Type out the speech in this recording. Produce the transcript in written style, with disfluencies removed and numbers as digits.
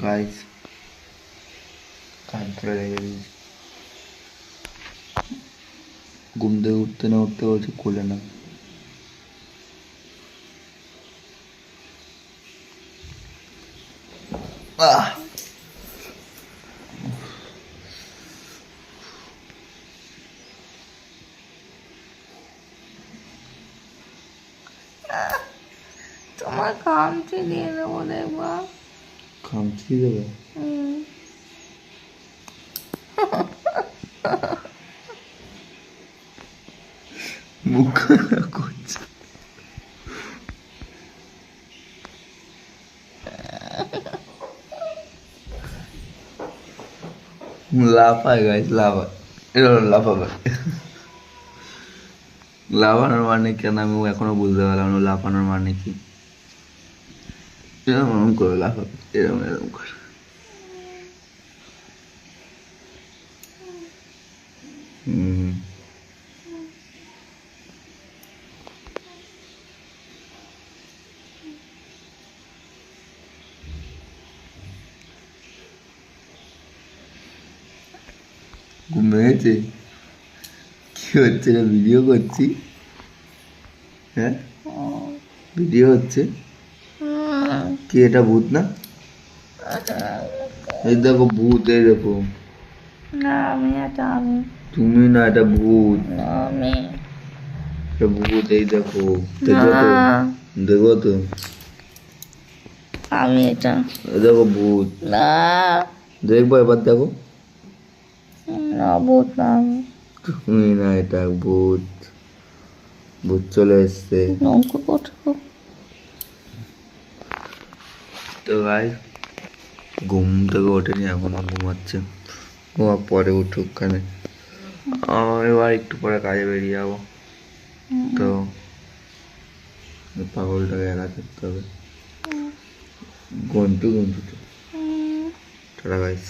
Guys কান ধরে রেখে দিয়েছি। ঘুম থেকে উঠতে না উঠতে বলছে খুলে না। তোমার খামচি দিয়ে দেবো দেখবা। খামচি দেবে? মুখ করছে। লাফায় গাইস, লাফায়। এরকম লাফাবে। লাফানোর মানে কেন আমি এখনো বুঝতে পারলাম না লাফানোর মানে কি। এরকম করে লাফাবে, এরকম করে। ঘুম ভেঙেছে? কি হচ্ছে না, ভিডিও করছি। হ্যাঁ, ভিডিও হচ্ছে। কি এটা ভূত না? এই দেখো ভূত, এই দেখো। না আমি এটা আমি তুমি না, এটা ভূত। না আমি এটা ভূত, এই দেখো। দেখো তো, দেখো তো, আমি এটা এই দেখো ভূত। না দেখবো এবার, দেখো। না ভূত না আমি। তুমি না, এটা ভূত। ভূত চলে এসছে। নৌকো কোথাও তো ভাই ঘুম থেকে ওঠেনি এখনো, ঘুমাচ্ছে। ঘুমা পরে উঠুক খানে। এবার একটু পরে কাজে বেরিয়ে যাবো। তো পাগলটাকে একা থাকতে হবে। ঘন্টু তো টাটা গাইস।